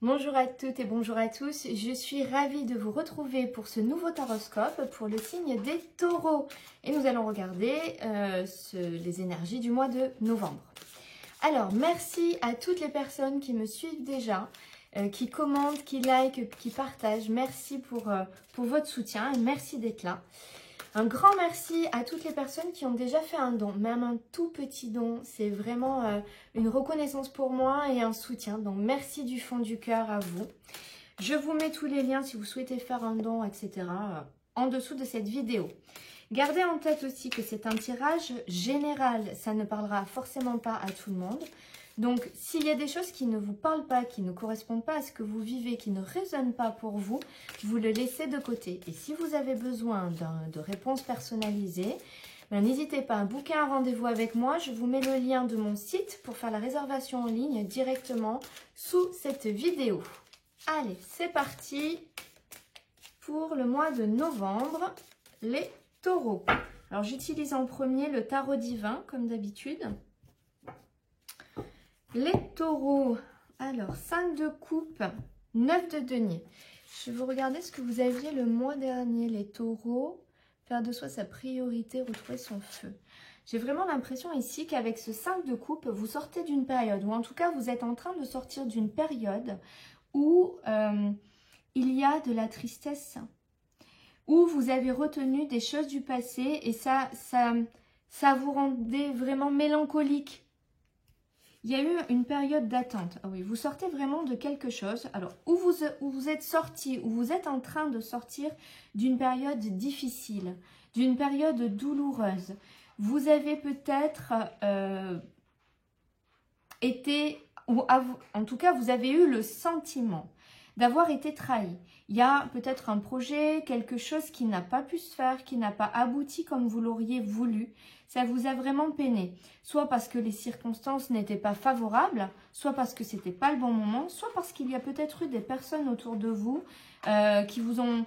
Bonjour à toutes et bonjour à tous, je suis ravie de vous retrouver pour ce nouveau taroscope pour le signe des taureaux. Et nous allons regarder les énergies du mois de novembre. Alors, merci à toutes les personnes qui me suivent déjà, qui commentent, qui likent, qui partagent. Merci pour votre soutien et merci d'être là. Un grand merci à toutes les personnes qui ont déjà fait un don, même un tout petit don. C'est vraiment une reconnaissance pour moi et un soutien. Donc merci du fond du cœur à vous. Je vous mets tous les liens si vous souhaitez faire un don, etc. En dessous de cette vidéo. Gardez en tête aussi que c'est un tirage général. Ça ne parlera forcément pas à tout le monde. Donc, s'il y a des choses qui ne vous parlent pas, qui ne correspondent pas à ce que vous vivez, qui ne résonnent pas pour vous, vous le laissez de côté. Et si vous avez besoin de réponses personnalisées, n'hésitez pas à booker un rendez-vous avec moi. Je vous mets le lien de mon site pour faire la réservation en ligne directement sous cette vidéo. Allez, c'est parti pour le mois de novembre, les taureaux. Alors, j'utilise en premier le tarot divin, comme d'habitude. Les taureaux, alors 5 de coupe, 9 de denier. Je vais vous regarder ce que vous aviez le mois dernier, les taureaux. Faire de soi sa priorité, retrouver son feu. J'ai vraiment l'impression ici qu'avec ce 5 de coupe, vous sortez d'une période, ou en tout cas vous êtes en train de sortir d'une période où il y a de la tristesse, où vous avez retenu des choses du passé et ça vous rendait vraiment mélancolique. Il y a eu une période d'attente. Ah oui, vous sortez vraiment de quelque chose. Alors, où vous êtes sorti, où vous êtes en train de sortir d'une période difficile, d'une période douloureuse. Vous avez peut-être été, ou en tout cas, vous avez eu le sentiment d'avoir été trahi. Il y a peut-être un projet, quelque chose qui n'a pas pu se faire, qui n'a pas abouti comme vous l'auriez voulu. Ça vous a vraiment peiné. Soit parce que les circonstances n'étaient pas favorables, soit parce que c'était pas le bon moment, soit parce qu'il y a peut-être eu des personnes autour de vous qui vous ont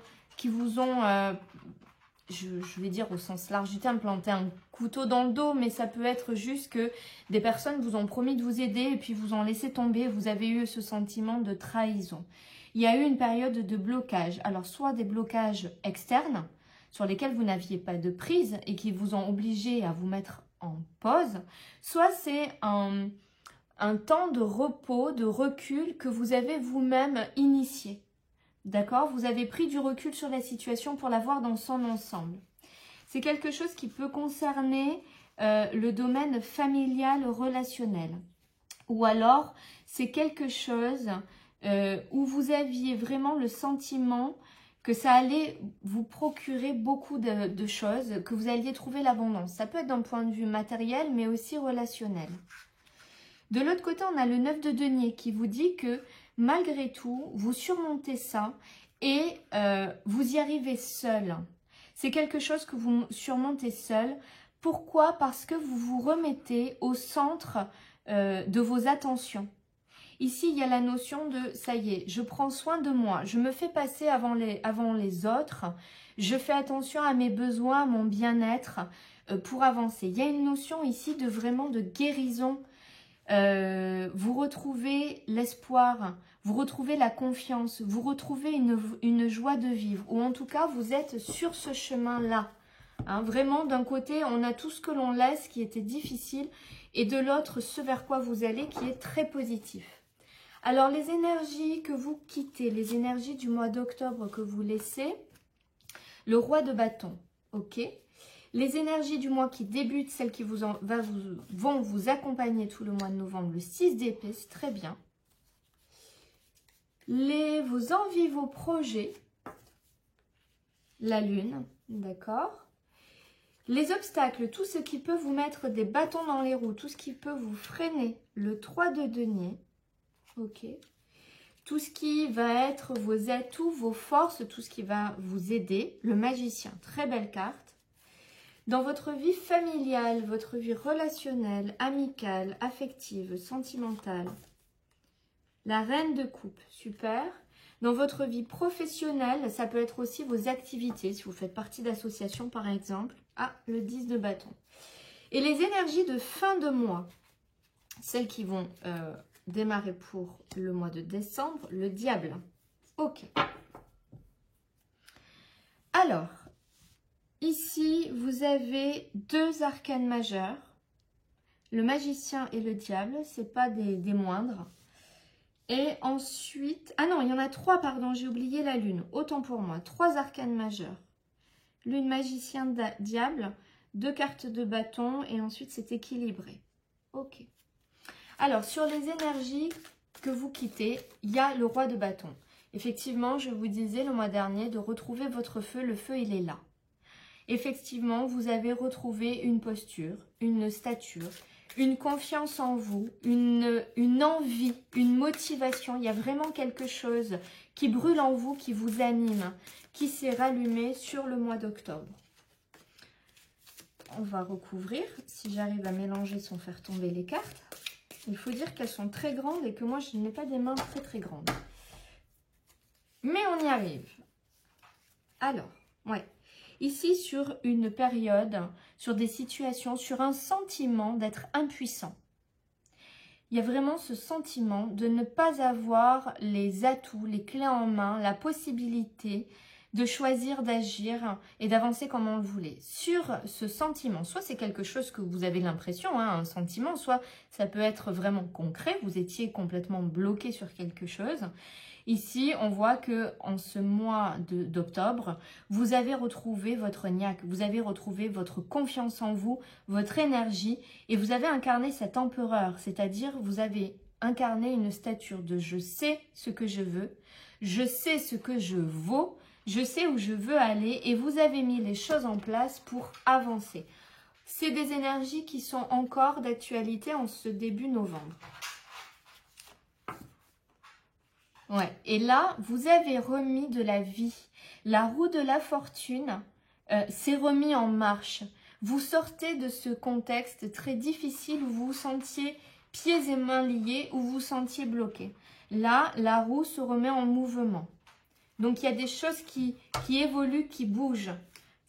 je vais dire au sens large du terme, planté un couteau dans le dos, mais ça peut être juste que des personnes vous ont promis de vous aider et puis vous ont laissé tomber. Vous avez eu ce sentiment de trahison. Il y a eu une période de blocage. Alors, soit des blocages externes sur lesquels vous n'aviez pas de prise et qui vous ont obligé à vous mettre en pause, soit c'est un temps de repos, de recul que vous avez vous-même initié. D'accord? Vous avez pris du recul sur la situation pour la voir dans son ensemble. C'est quelque chose qui peut concerner le domaine familial, relationnel. Ou alors, c'est quelque chose où vous aviez vraiment le sentiment que ça allait vous procurer beaucoup de choses, que vous alliez trouver l'abondance. Ça peut être d'un point de vue matériel, mais aussi relationnel. De l'autre côté, on a le 9 de denier qui vous dit que malgré tout, vous surmontez ça et vous y arrivez seul. C'est quelque chose que vous surmontez seul. Pourquoi? Parce que vous vous remettez au centre de vos attentions. Ici, il y a la notion de « ça y est, je prends soin de moi, je me fais passer avant les autres, je fais attention à mes besoins, à mon bien-être pour avancer ». Il y a une notion ici de vraiment de guérison. Vous retrouvez l'espoir, vous retrouvez la confiance, vous retrouvez une joie de vivre, ou en tout cas, vous êtes sur ce chemin-là. Hein, vraiment, d'un côté, on a tout ce que l'on laisse qui était difficile, et de l'autre, ce vers quoi vous allez qui est très positif. Alors, les énergies que vous quittez, les énergies du mois d'octobre que vous laissez, le roi de bâton, ok? Les énergies du mois qui débutent, celles qui vont vous accompagner tout le mois de novembre, le 6 d'épée, c'est très bien. Vos envies, vos projets, la lune, d'accord? Les obstacles, tout ce qui peut vous mettre des bâtons dans les roues, tout ce qui peut vous freiner, le 3 de denier, ok? Tout ce qui va être vos atouts, vos forces, tout ce qui va vous aider, le magicien, très belle carte. Dans votre vie familiale, votre vie relationnelle, amicale, affective, sentimentale, la reine de coupe, super. Dans votre vie professionnelle, ça peut être aussi vos activités, si vous faites partie d'associations par exemple. Ah, le 10 de bâton. Et les énergies de fin de mois, celles qui vont démarrer pour le mois de décembre, le diable. Ok. Alors, ici, vous avez deux arcanes majeurs. Le magicien et le diable, ce n'est pas des moindres. Et ensuite... Ah non, il y en a trois, pardon, j'ai oublié la lune. Autant pour moi. Trois arcanes majeurs. Lune, magicien, diable. Deux cartes de bâton. Et ensuite, c'est équilibré. Ok. Alors, sur les énergies que vous quittez, il y a le roi de bâton. Effectivement, je vous disais le mois dernier de retrouver votre feu. Le feu, il est là. Effectivement, vous avez retrouvé une posture, une stature, une confiance en vous, une envie, une motivation. Il y a vraiment quelque chose qui brûle en vous, qui vous anime, qui s'est rallumé sur le mois d'octobre. On va recouvrir, si j'arrive à mélanger sans faire tomber les cartes. Il faut dire qu'elles sont très grandes et que moi, je n'ai pas des mains très grandes. Mais on y arrive. Alors, ouais. Ici, sur une période, sur des situations, sur un sentiment d'être impuissant. Il y a vraiment ce sentiment de ne pas avoir les atouts, les clés en main, la possibilité de choisir d'agir et d'avancer comme on le voulait. Sur ce sentiment, soit c'est quelque chose que vous avez l'impression, un sentiment, soit ça peut être vraiment concret, vous étiez complètement bloqué sur quelque chose. Ici, on voit que en ce mois d'octobre, vous avez retrouvé votre niaque, vous avez retrouvé votre confiance en vous, votre énergie, et vous avez incarné cet empereur, c'est-à-dire vous avez incarné une stature de « je sais ce que je veux, je sais ce que je vaux, je sais où je veux aller », et vous avez mis les choses en place pour avancer. C'est des énergies qui sont encore d'actualité en ce début novembre. Ouais. Et là, vous avez remis de la vie. La roue de la fortune s'est remis en marche. Vous sortez de ce contexte très difficile où vous vous sentiez pieds et mains liés, où vous vous sentiez bloqué. Là, la roue se remet en mouvement. Donc, il y a des choses qui évoluent, qui bougent.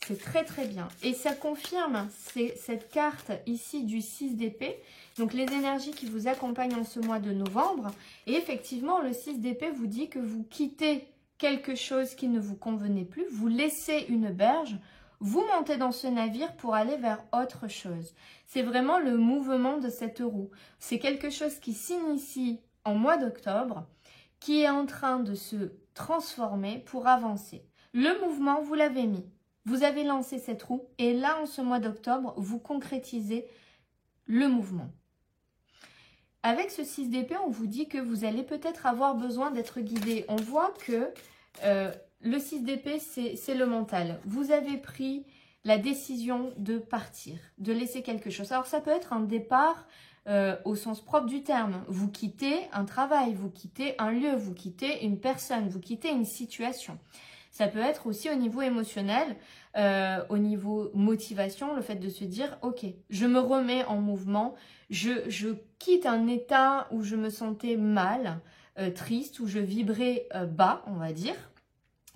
C'est très bien. Et ça confirme cette carte ici du 6 d'épée. Donc, les énergies qui vous accompagnent en ce mois de novembre. Et effectivement, le 6 d'épée vous dit que vous quittez quelque chose qui ne vous convenait plus. Vous laissez une berge. Vous montez dans ce navire pour aller vers autre chose. C'est vraiment le mouvement de cette roue. C'est quelque chose qui s'initie en mois d'octobre, qui est en train de se transformer pour avancer. Le mouvement, vous l'avez mis. Vous avez lancé cette roue et là, en ce mois d'octobre, vous concrétisez le mouvement. Avec ce 6 d'épée, on vous dit que vous allez peut-être avoir besoin d'être guidé. On voit que le 6 d'épée, c'est le mental. Vous avez pris la décision de partir, de laisser quelque chose. Alors, ça peut être un départ au sens propre du terme. Vous quittez un travail, vous quittez un lieu, vous quittez une personne, vous quittez une situation. Ça peut être aussi au niveau émotionnel, au niveau motivation, le fait de se dire « Ok, je me remets en mouvement, je quitte un état où je me sentais mal, triste, où je vibrais bas, on va dire,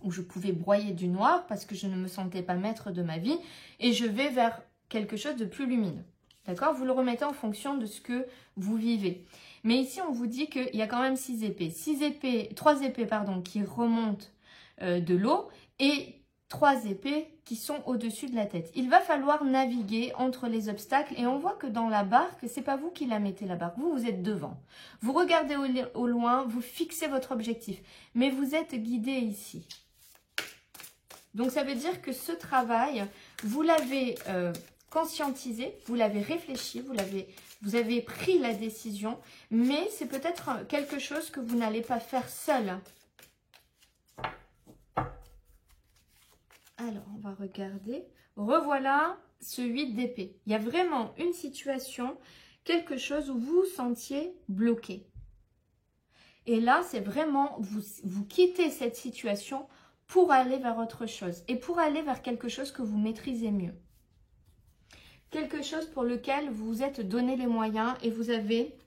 où je pouvais broyer du noir parce que je ne me sentais pas maître de ma vie et je vais vers quelque chose de plus lumineux. » D'accord? Vous le remettez en fonction de ce que vous vivez. Mais ici, on vous dit qu'il y a quand même 3 épées pardon, qui remontent de l'eau et 3 épées qui sont au-dessus de la tête. Il va falloir naviguer entre les obstacles et on voit que dans la barque, c'est pas vous qui la mettez la barque, vous êtes devant. Vous regardez au loin, vous fixez votre objectif, mais vous êtes guidé ici. Donc ça veut dire que ce travail, vous l'avez conscientisé, vous l'avez réfléchi, vous avez pris la décision, mais c'est peut-être quelque chose que vous n'allez pas faire seul. Alors, on va regarder. Revoilà ce 8 d'épée. Il y a vraiment une situation, quelque chose où vous vous sentiez bloqué. Et là, c'est vraiment, vous quittez cette situation pour aller vers autre chose. Et pour aller vers quelque chose que vous maîtrisez mieux. Quelque chose pour lequel vous vous êtes donné les moyens et vous avez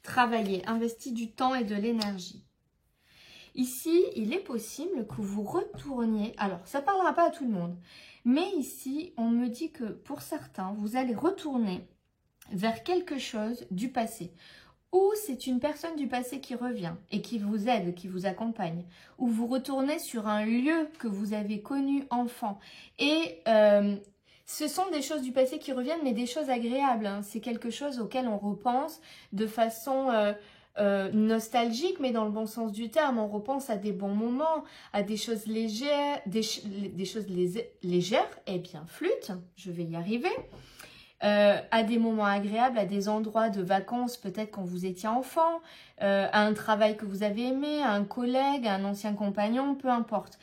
travaillé, investi du temps et de l'énergie. Ici, il est possible que vous retourniez, alors ça ne parlera pas à tout le monde, mais ici, on me dit que pour certains, vous allez retourner vers quelque chose du passé. ou c'est une personne du passé qui revient et qui vous aide, qui vous accompagne, ou vous retournez sur un lieu que vous avez connu enfant. Et ce sont des choses du passé qui reviennent, mais des choses agréables, hein. C'est quelque chose auquel on repense de façon nostalgique, mais dans le bon sens du terme. On repense à des bons moments, à des choses légères, légères, et bien flûte, je vais y arriver. À des moments agréables, à des endroits de vacances, peut-être quand vous étiez enfant, à un travail que vous avez aimé, à un collègue, à un ancien compagnon, peu importe.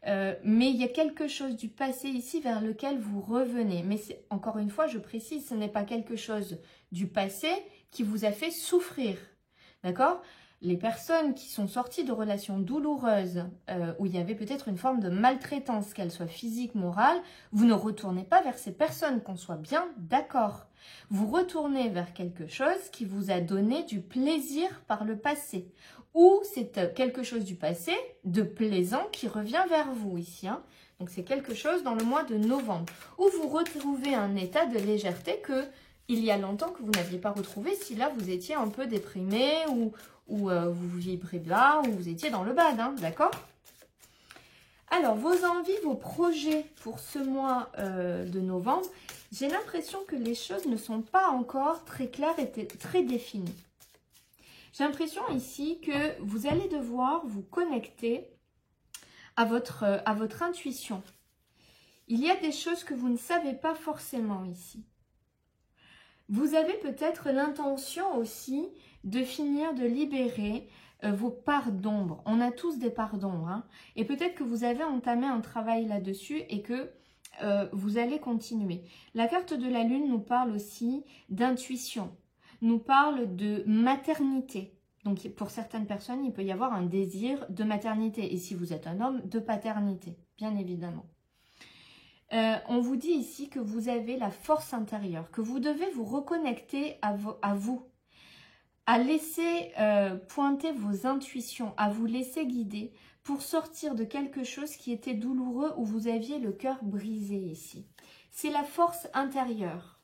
Mais il y a quelque chose du passé ici vers lequel vous revenez. Mais encore une fois, je précise, ce n'est pas quelque chose du passé qui vous a fait souffrir. D'accord ? Les personnes qui sont sorties de relations douloureuses où il y avait peut-être une forme de maltraitance, qu'elle soit physique, morale, vous ne retournez pas vers ces personnes, qu'on soit bien d'accord. Vous retournez vers quelque chose qui vous a donné du plaisir par le passé. Ou c'est quelque chose du passé, de plaisant, qui revient vers vous ici. Hein. Donc c'est quelque chose dans le mois de novembre. Où vous retrouvez un état de légèreté que il y a longtemps que vous n'aviez pas retrouvé si là vous étiez un peu déprimé ou vous vibrez bas ou vous étiez dans le bad, hein, d'accord? Alors, vos envies, vos projets pour ce mois de novembre, j'ai l'impression que les choses ne sont pas encore très claires et très définies. J'ai l'impression ici que vous allez devoir vous connecter à votre intuition. Il y a des choses que vous ne savez pas forcément ici. Vous avez peut-être l'intention aussi de finir de libérer vos parts d'ombre. On a tous des parts d'ombre. Hein, et peut-être que vous avez entamé un travail là-dessus et que vous allez continuer. La carte de la Lune nous parle aussi d'intuition, nous parle de maternité. Donc pour certaines personnes, il peut y avoir un désir de maternité. Et si vous êtes un homme, de paternité, bien évidemment. On vous dit ici que vous avez la force intérieure, que vous devez vous reconnecter à vous, à laisser pointer vos intuitions, à vous laisser guider pour sortir de quelque chose qui était douloureux où vous aviez le cœur brisé ici. C'est la force intérieure.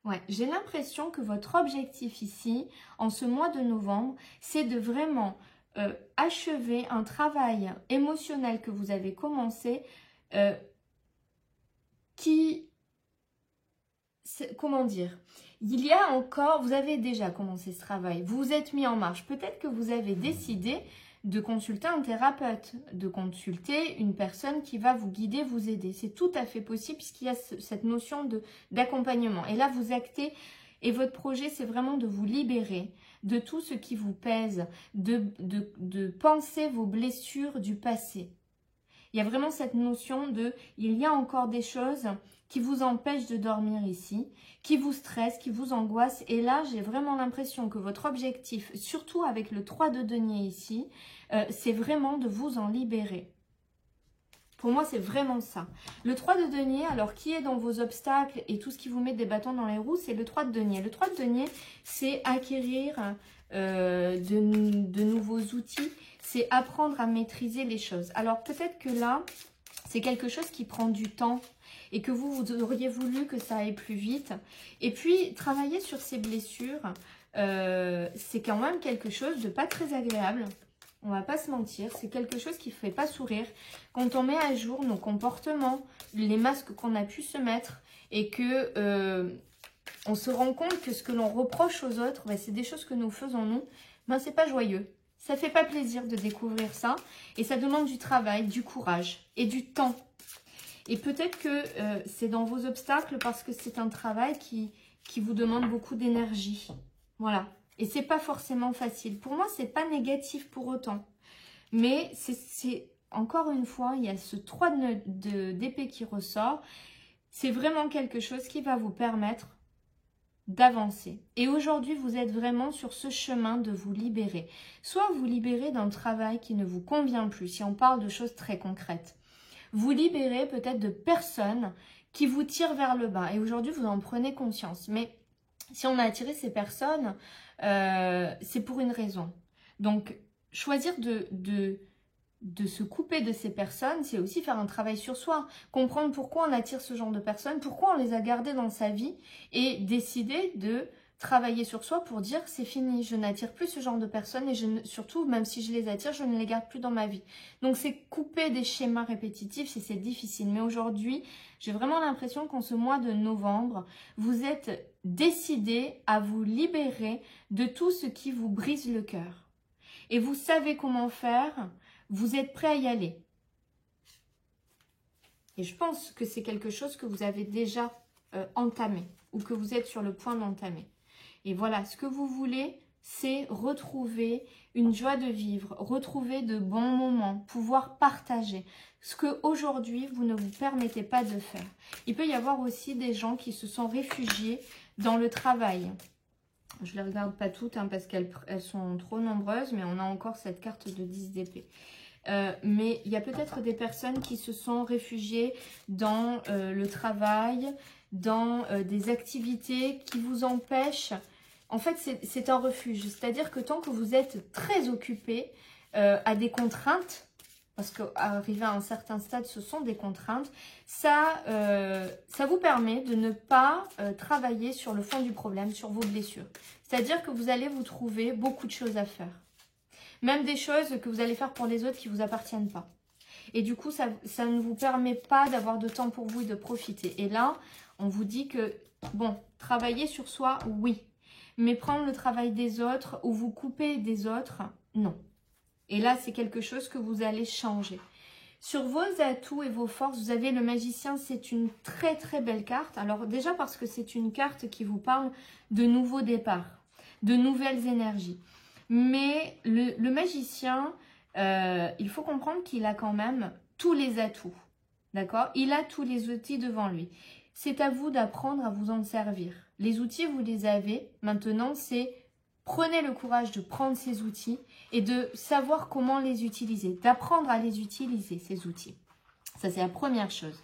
Ouais, j'ai l'impression que votre objectif ici, en ce mois de novembre, c'est de vraiment achever un travail émotionnel que vous avez commencé comment dire, il y a encore, vous avez déjà commencé ce travail, vous vous êtes mis en marche, peut-être que vous avez décidé de consulter un thérapeute, de consulter une personne qui va vous guider, vous aider, c'est tout à fait possible puisqu'il y a cette notion d'accompagnement, et là vous actez. Et votre projet, c'est vraiment de vous libérer de tout ce qui vous pèse, de penser vos blessures du passé. Il y a vraiment cette notion de, il y a encore des choses qui vous empêchent de dormir ici, qui vous stressent, qui vous angoissent. Et là, j'ai vraiment l'impression que votre objectif, surtout avec le 3 de denier ici, c'est vraiment de vous en libérer. Pour moi, c'est vraiment ça. Le 3 de denier, alors qui est dans vos obstacles et tout ce qui vous met des bâtons dans les roues, c'est le 3 de denier. Le 3 de denier, c'est acquérir de nouveaux outils, c'est apprendre à maîtriser les choses. Alors peut-être que là, c'est quelque chose qui prend du temps et que vous auriez voulu que ça aille plus vite. Et puis, travailler sur ces blessures, c'est quand même quelque chose de pas très agréable. On va pas se mentir, c'est quelque chose qui ne fait pas sourire. Quand on met à jour nos comportements, les masques qu'on a pu se mettre et que on se rend compte que ce que l'on reproche aux autres, ben, c'est des choses que nous faisons nous, ben, c'est pas joyeux. Ça fait pas plaisir de découvrir ça et ça demande du travail, du courage et du temps. Et peut-être que c'est dans vos obstacles parce que c'est un travail qui vous demande beaucoup d'énergie. Voilà. Et c'est pas forcément facile. Pour moi, c'est pas négatif pour autant. Mais c'est encore une fois, il y a ce 3 d'épée qui ressort. C'est vraiment quelque chose qui va vous permettre d'avancer. Et aujourd'hui, vous êtes vraiment sur ce chemin de vous libérer. Soit vous libérez d'un travail qui ne vous convient plus, si on parle de choses très concrètes. Vous libérez peut-être de personnes qui vous tirent vers le bas. Et aujourd'hui, vous en prenez conscience. Mais si on a attiré ces personnes, c'est pour une raison. Donc, choisir de de se couper de ces personnes, c'est aussi faire un travail sur soi. Comprendre pourquoi on attire ce genre de personnes, pourquoi on les a gardées dans sa vie et décider de travailler sur soi pour dire c'est fini, je n'attire plus ce genre de personnes et surtout, même si je les attire, je ne les garde plus dans ma vie. Donc c'est couper des schémas répétitifs et c'est difficile. Mais aujourd'hui, j'ai vraiment l'impression qu'en ce mois de novembre, vous êtes décidé à vous libérer de tout ce qui vous brise le cœur. Et vous savez comment faire, vous êtes prêt à y aller. Et je pense que c'est quelque chose que vous avez déjà entamé ou que vous êtes sur le point d'entamer. Et voilà, ce que vous voulez, c'est retrouver une joie de vivre, retrouver de bons moments, pouvoir partager. Ce qu'aujourd'hui, vous ne vous permettez pas de faire. Il peut y avoir aussi des gens qui se sont réfugiés dans le travail. Je ne les regarde pas toutes parce qu'elles sont trop nombreuses, mais on a encore cette carte de 10 d'épée. Mais il y a peut-être des personnes qui se sont réfugiées dans le travail, dans des activités qui vous empêchent. En fait, c'est un refuge. C'est-à-dire que tant que vous êtes très occupé à des contraintes, parce qu'arriver à un certain stade, ce sont des contraintes, ça vous permet de ne pas travailler sur le fond du problème, sur vos blessures. C'est-à-dire que vous allez vous trouver beaucoup de choses à faire. Même des choses que vous allez faire pour les autres qui ne vous appartiennent pas. Et du coup, ça ne vous permet pas d'avoir de temps pour vous et de profiter. Et là, on vous dit que, bon, travailler sur soi, oui. Mais prendre le travail des autres ou vous couper des autres, non. Et là, c'est quelque chose que vous allez changer. Sur vos atouts et vos forces, vous avez le magicien, c'est une très très belle carte. Alors déjà parce que c'est une carte qui vous parle de nouveaux départs, de nouvelles énergies. Mais le magicien, il faut comprendre qu'il a quand même tous les atouts. D'accord? Il a tous les outils devant lui. C'est à vous d'apprendre à vous en servir. Les outils, vous les avez. Maintenant, c'est prenez le courage de prendre ces outils et de savoir comment les utiliser. D'apprendre à les utiliser, ces outils. Ça, c'est la première chose.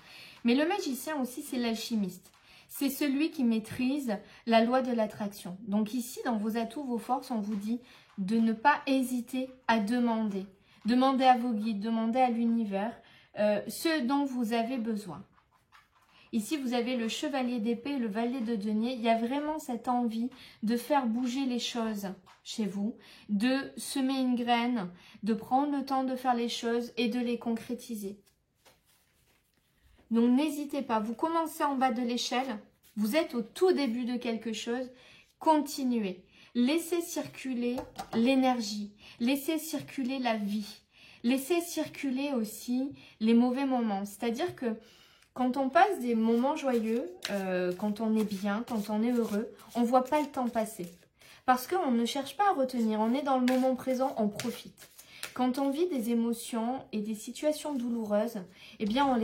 Mais le magicien aussi, c'est l'alchimiste. C'est celui qui maîtrise la loi de l'attraction. Donc ici, dans vos atouts, vos forces, on vous dit de ne pas hésiter à demander. Demandez à vos guides, demandez à l'univers ce dont vous avez besoin. Ici, vous avez le chevalier d'épée et le valet de denier. Il y a vraiment cette envie de faire bouger les choses chez vous, de semer une graine, de prendre le temps de faire les choses et de les concrétiser. Donc, n'hésitez pas. Vous commencez en bas de l'échelle. Vous êtes au tout début de quelque chose. Continuez. Laissez circuler l'énergie. Laissez circuler la vie. Laissez circuler aussi les mauvais moments. C'est-à-dire que quand on passe des moments joyeux, quand on est bien, quand on est heureux, on ne voit pas le temps passer. Parce qu'on ne cherche pas à retenir, on est dans le moment présent, on profite. Quand on vit des émotions et des situations douloureuses, eh bien on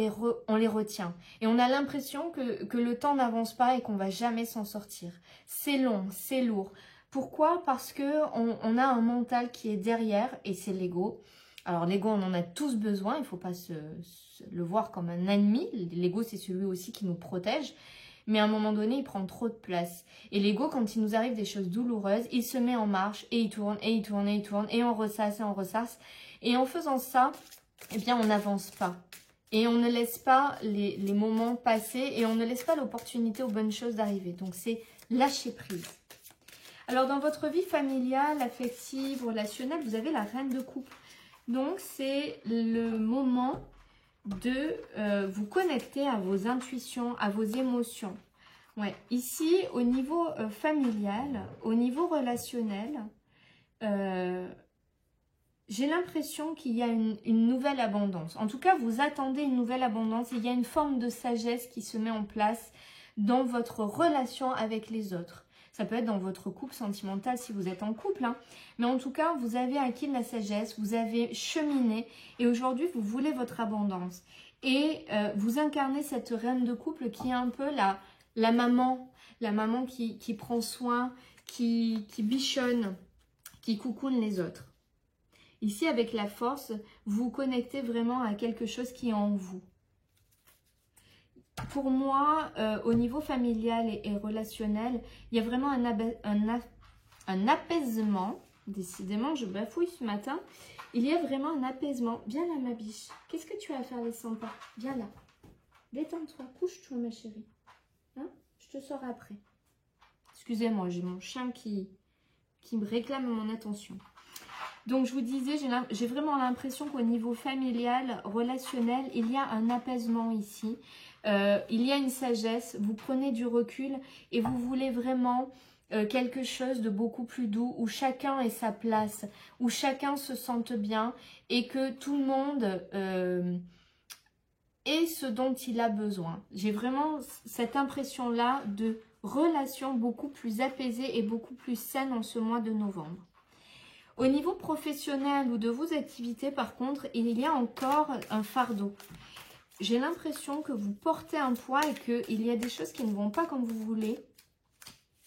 les retient. Et on a l'impression que le temps n'avance pas et qu'on ne va jamais s'en sortir. C'est long, c'est lourd. Pourquoi? Parce qu'on a un mental qui est derrière et c'est l'ego. Alors l'ego, on en a tous besoin, il ne faut pas le voir comme un ennemi. L'ego, c'est celui aussi qui nous protège. Mais à un moment donné, il prend trop de place. Et l'ego, quand il nous arrive des choses douloureuses, il se met en marche et il tourne, et il tourne, et il tourne, et on ressasse, et on ressasse. Et en faisant ça, eh bien, on n'avance pas. Et on ne laisse pas les moments passer et on ne laisse pas l'opportunité aux bonnes choses d'arriver. Donc, c'est lâcher prise. Alors, dans votre vie familiale, affective, relationnelle, vous avez la reine de coupe. Donc, c'est le moment de vous connecter à vos intuitions, à vos émotions. Ouais. Ici, au niveau familial, au niveau relationnel, j'ai l'impression qu'il y a une nouvelle abondance. En tout cas, vous attendez une nouvelle abondance. Il y a une forme de sagesse qui se met en place dans votre relation avec les autres. Ça peut être dans votre couple sentimental si vous êtes en couple. Hein. Mais en tout cas, vous avez acquis de la sagesse, vous avez cheminé et aujourd'hui, vous voulez votre abondance. Et vous incarnez cette reine de couple qui est un peu la maman qui prend soin, qui bichonne, qui coucoune les autres. Ici, avec la force, vous vous connectez vraiment à quelque chose qui est en vous. Pour moi, au niveau familial et relationnel, il y a vraiment un apaisement Décidément, je bafouille ce matin. Il y a vraiment un apaisement. Viens là, ma biche. Qu'est-ce que tu vas faire les 100 pas? Viens là. Détends-toi. Couche-toi, ma chérie. Hein? Je te sors après. Excusez-moi, j'ai mon chien qui me réclame mon attention. Donc, je vous disais, j'ai vraiment l'impression qu'au niveau familial, relationnel, il y a un apaisement ici. Il y a une sagesse. Vous prenez du recul et vous voulez vraiment quelque chose de beaucoup plus doux, où chacun ait sa place, où chacun se sente bien et que tout le monde ait ce dont il a besoin. J'ai vraiment cette impression-là de relation beaucoup plus apaisée et beaucoup plus saine en ce mois de novembre. Au niveau professionnel ou de vos activités, par contre, il y a encore un fardeau. J'ai l'impression que vous portez un poids et qu'il y a des choses qui ne vont pas comme vous voulez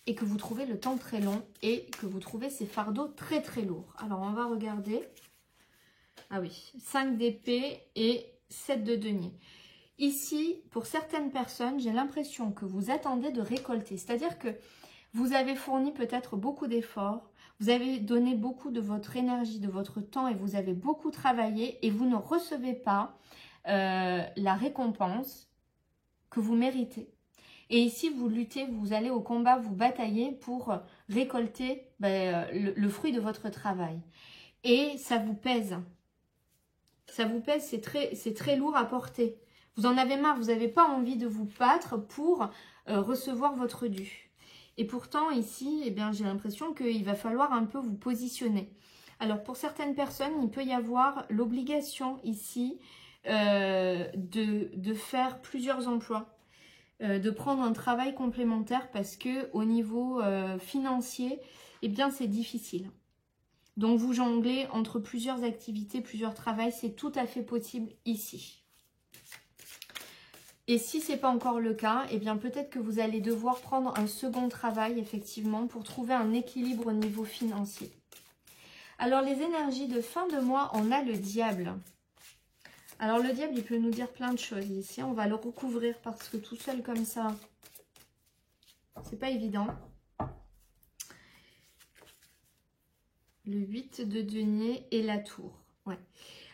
et que vous trouvez le temps très long et que vous trouvez ces fardeaux très très lourds. Alors, on va regarder. Ah oui, 5 d'épée et 7 de denier. Ici, pour certaines personnes, j'ai l'impression que vous attendez de récolter. C'est-à-dire que vous avez fourni peut-être beaucoup d'efforts, vous avez donné beaucoup de votre énergie, de votre temps et vous avez beaucoup travaillé et vous ne recevez pas la récompense que vous méritez. Et ici, vous luttez, vous allez au combat, vous bataillez pour récolter le fruit de votre travail. Et ça vous pèse. Ça vous pèse, c'est très lourd à porter. Vous en avez marre, vous n'avez pas envie de vous battre pour recevoir votre dû. Et pourtant, ici, eh bien, j'ai l'impression qu'il va falloir un peu vous positionner. Alors, pour certaines personnes, il peut y avoir l'obligation ici de faire plusieurs emplois, de prendre un travail complémentaire parce que au niveau financier, eh bien, c'est difficile. Donc, vous jonglez entre plusieurs activités, plusieurs travails, c'est tout à fait possible ici. Et si ce n'est pas encore le cas, eh bien peut-être que vous allez devoir prendre un second travail, effectivement, pour trouver un équilibre au niveau financier. Alors, les énergies de fin de mois, on a le diable. Alors, le diable, il peut nous dire plein de choses ici. On va le recouvrir parce que tout seul comme ça, c'est pas évident. Le 8 de denier et la tour. Ouais.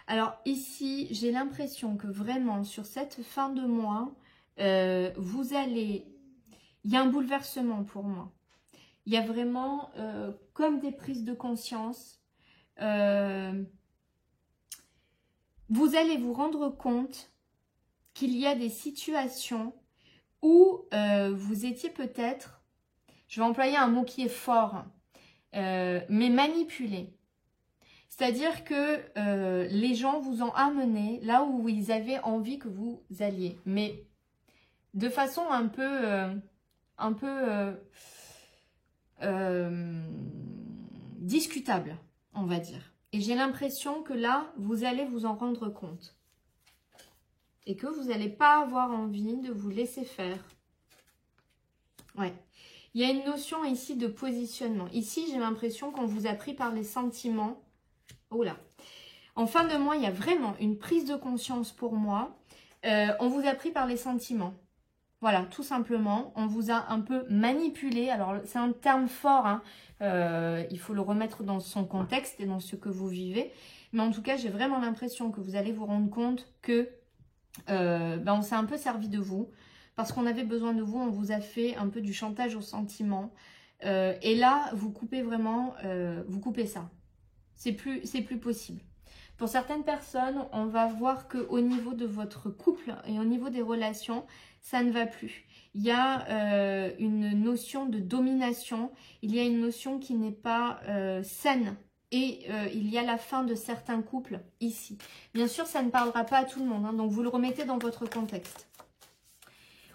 Alors ici, j'ai l'impression que vraiment sur cette fin de mois, vous allez... Il y a un bouleversement pour moi. Il y a vraiment comme des prises de conscience. Vous allez vous rendre compte qu'il y a des situations où vous étiez peut-être, je vais employer un mot qui est fort, mais manipulé. C'est-à-dire que les gens vous ont amené là où ils avaient envie que vous alliez. Mais de façon un peu discutable, on va dire. Et j'ai l'impression que là, vous allez vous en rendre compte. Et que vous n'allez pas avoir envie de vous laisser faire. Ouais. Il y a une notion ici de positionnement. Ici, j'ai l'impression qu'on vous a pris par les sentiments. Oh là. En fin de mois, il y a vraiment une prise de conscience pour moi. On vous a pris par les sentiments. Voilà, tout simplement. On vous a un peu manipulé. Alors, c'est un terme fort. Hein. Il faut le remettre dans son contexte et dans ce que vous vivez. Mais en tout cas, j'ai vraiment l'impression que vous allez vous rendre compte que on s'est un peu servi de vous. Parce qu'on avait besoin de vous, on vous a fait un peu du chantage aux sentiments. Et là, vous coupez vraiment, vous coupez ça. C'est plus possible. Pour certaines personnes, on va voir qu'au niveau de votre couple et au niveau des relations, ça ne va plus. Il y a une notion de domination, il y a une notion qui n'est pas saine. Et il y a la fin de certains couples ici. Bien sûr, ça ne parlera pas à tout le monde, hein, donc vous le remettez dans votre contexte.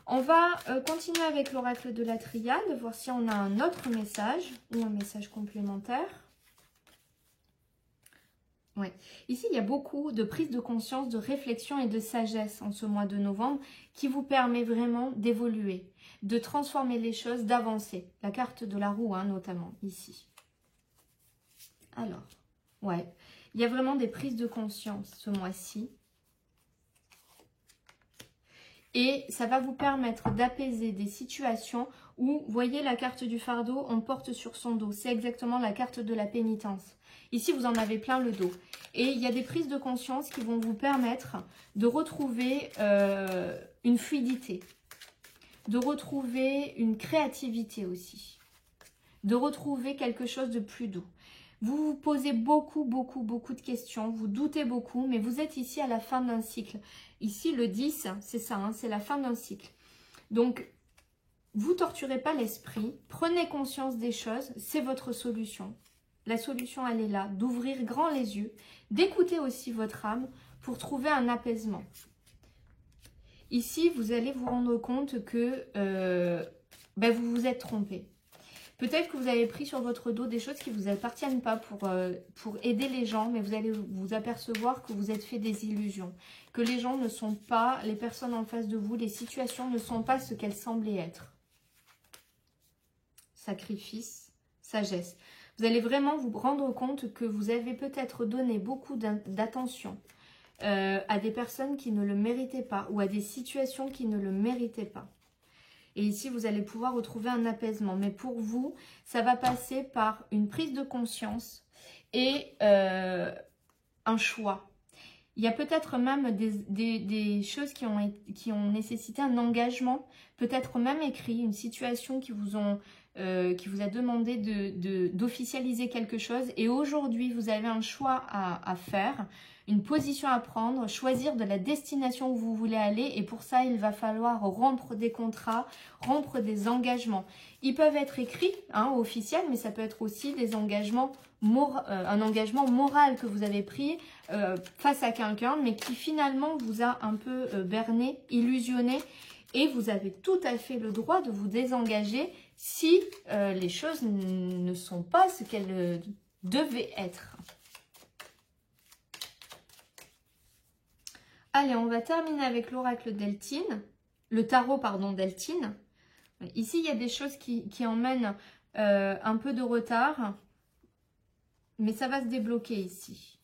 On va continuer avec l'oracle de la triade, voir si on a un autre message ou un message complémentaire. Ouais. Ici, il y a beaucoup de prise de conscience, de réflexion et de sagesse en ce mois de novembre qui vous permet vraiment d'évoluer, de transformer les choses, d'avancer. La carte de la roue, hein, notamment, ici. Alors, ouais, il y a vraiment des prises de conscience ce mois-ci. Et ça va vous permettre d'apaiser des situations où, voyez la carte du fardeau, on porte sur son dos. C'est exactement la carte de la pénitence. Ici, vous en avez plein le dos. Et il y a des prises de conscience qui vont vous permettre de retrouver une fluidité, de retrouver une créativité aussi, de retrouver quelque chose de plus doux. Vous vous posez beaucoup de questions, vous doutez beaucoup, mais vous êtes ici à la fin d'un cycle. Ici, le 10, c'est ça, hein, c'est la fin d'un cycle. Donc, vous torturez pas l'esprit, prenez conscience des choses, c'est votre solution. La solution, elle est là, d'ouvrir grand les yeux, d'écouter aussi votre âme pour trouver un apaisement. Ici, vous allez vous rendre compte que vous vous êtes trompé. Peut-être que vous avez pris sur votre dos des choses qui ne vous appartiennent pas pour aider les gens, mais vous allez vous apercevoir que vous êtes fait des illusions, que les gens ne sont pas, les personnes en face de vous, les situations ne sont pas ce qu'elles semblaient être. Sacrifice, sagesse. Vous allez vraiment vous rendre compte que vous avez peut-être donné beaucoup d'attention à des personnes qui ne le méritaient pas ou à des situations qui ne le méritaient pas. Et ici, vous allez pouvoir retrouver un apaisement. Mais pour vous, ça va passer par une prise de conscience et un choix. Il y a peut-être même des choses qui ont nécessité un engagement, peut-être même écrit, une situation qui vous a demandé d'officialiser quelque chose. Et aujourd'hui, vous avez un choix à faire, une position à prendre, choisir de la destination où vous voulez aller. Et pour ça, il va falloir rompre des contrats, rompre des engagements. Ils peuvent être écrits, officiels, mais ça peut être aussi des engagements, un engagement moral que vous avez pris face à quelqu'un, mais qui finalement vous a un peu berné, illusionné. Et vous avez tout à fait le droit de vous désengager si les choses ne sont pas ce qu'elles devaient être. Allez, on va terminer avec l'oracle d'Eltine, le tarot, pardon, d'Eltine. Ici, il y a des choses qui emmènent un peu de retard, mais ça va se débloquer ici.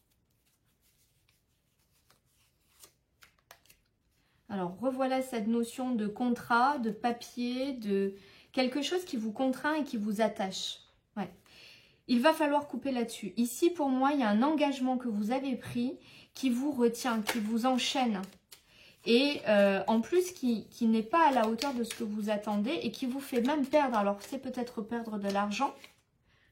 Alors, revoilà cette notion de contrat, de papier, de quelque chose qui vous contraint et qui vous attache. Ouais. Il va falloir couper là-dessus. Ici, pour moi, il y a un engagement que vous avez pris qui vous retient, qui vous enchaîne. Et en plus, qui n'est pas à la hauteur de ce que vous attendez et qui vous fait même perdre. Alors, c'est peut-être perdre de l'argent,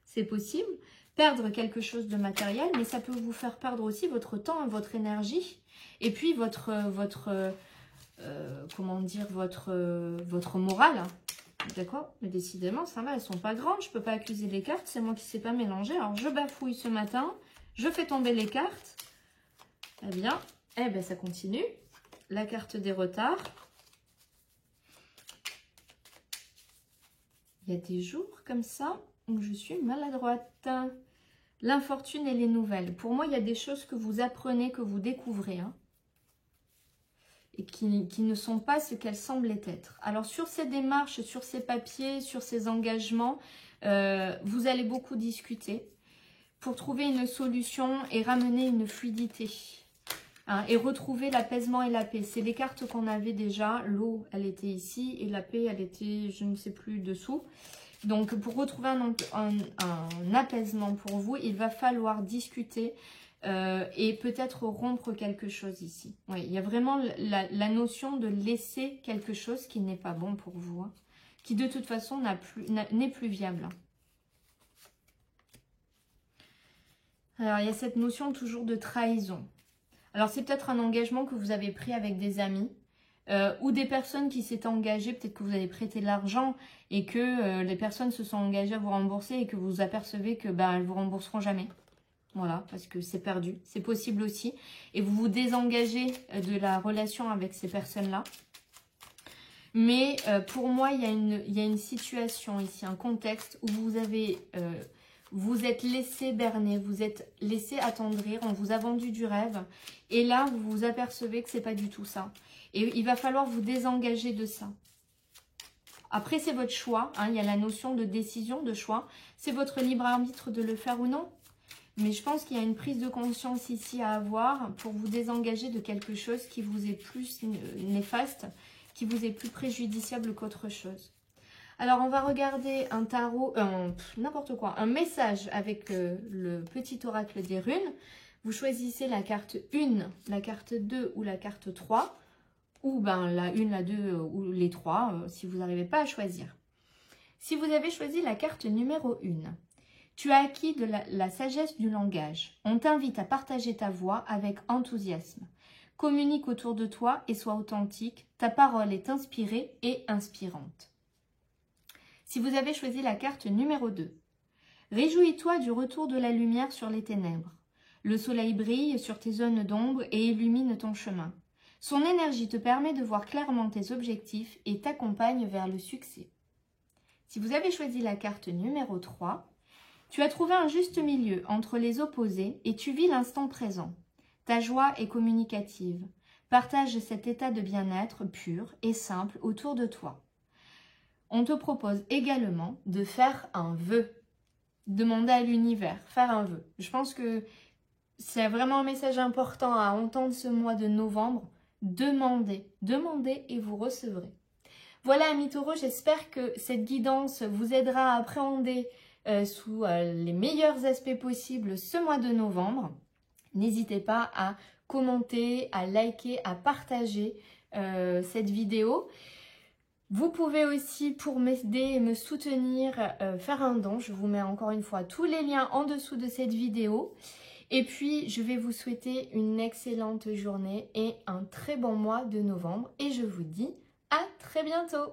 c'est possible. Perdre quelque chose de matériel, mais ça peut vous faire perdre aussi votre temps et votre énergie. Et puis, votre morale. D'accord? Mais décidément, ça va, elles sont pas grandes. Je peux pas accuser les cartes, c'est moi qui ne sais pas mélanger. Alors, je bafouille ce matin, je fais tomber les cartes. Eh bien, ça continue. La carte des retards. Il y a des jours comme ça où je suis maladroite. L'infortune et les nouvelles. Pour moi, il y a des choses que vous apprenez, que vous découvrez. Et qui ne sont pas ce qu'elles semblaient être. Alors, sur ces démarches, sur ces papiers, sur ces engagements, vous allez beaucoup discuter pour trouver une solution et ramener une fluidité. Et retrouver l'apaisement et la paix. C'est les cartes qu'on avait déjà. L'eau, elle était ici et la paix, elle était, je ne sais plus, dessous. Donc, pour retrouver un apaisement pour vous, il va falloir discuter et peut-être rompre quelque chose ici. Oui, il y a vraiment la notion de laisser quelque chose qui n'est pas bon pour vous, qui de toute façon n'est plus viable. Alors, il y a cette notion toujours de trahison. Alors, c'est peut-être un engagement que vous avez pris avec des amis ou des personnes qui s'étaient engagées. Peut-être que vous avez prêté de l'argent et que les personnes se sont engagées à vous rembourser et que vous apercevez que elles vous rembourseront jamais. Voilà, parce que c'est perdu. C'est possible aussi. Et vous vous désengagez de la relation avec ces personnes-là. Mais pour moi, il y a une situation ici, un contexte où vous êtes laissé berner, vous êtes laissé attendrir, on vous a vendu du rêve. Et là, vous vous apercevez que c'est pas du tout ça. Et il va falloir vous désengager de ça. Après, c'est votre choix. Il y a la notion de décision, de choix. C'est votre libre arbitre de le faire ou non. Mais je pense qu'il y a une prise de conscience ici à avoir pour vous désengager de quelque chose qui vous est plus néfaste, qui vous est plus préjudiciable qu'autre chose. Alors, on va regarder un tarot, n'importe quoi, un message avec le petit oracle des runes. Vous choisissez la carte 1, la carte 2 ou la carte 3, ou ben, la 1, la 2 ou les 3, si vous n'arrivez pas à choisir. Si vous avez choisi la carte numéro 1, tu as acquis de la sagesse du langage. On t'invite à partager ta voix avec enthousiasme. Communique autour de toi et sois authentique. Ta parole est inspirée et inspirante. Si vous avez choisi la carte numéro 2, réjouis-toi du retour de la lumière sur les ténèbres. Le soleil brille sur tes zones d'ombre et illumine ton chemin. Son énergie te permet de voir clairement tes objectifs et t'accompagne vers le succès. Si vous avez choisi la carte numéro 3, tu as trouvé un juste milieu entre les opposés et tu vis l'instant présent. Ta joie est communicative. Partage cet état de bien-être pur et simple autour de toi. On te propose également de faire un vœu. Demander à l'univers, faire un vœu. Je pense que c'est vraiment un message important à entendre ce mois de novembre. Demandez, demandez et vous recevrez. Voilà, amis taureaux, j'espère que cette guidance vous aidera à appréhender sous les meilleurs aspects possibles ce mois de novembre. N'hésitez pas à commenter, à liker, à partager cette vidéo. Vous pouvez aussi, pour m'aider et me soutenir, faire un don. Je vous mets encore une fois tous les liens en dessous de cette vidéo. Et puis, je vais vous souhaiter une excellente journée et un très bon mois de novembre. Et je vous dis à très bientôt.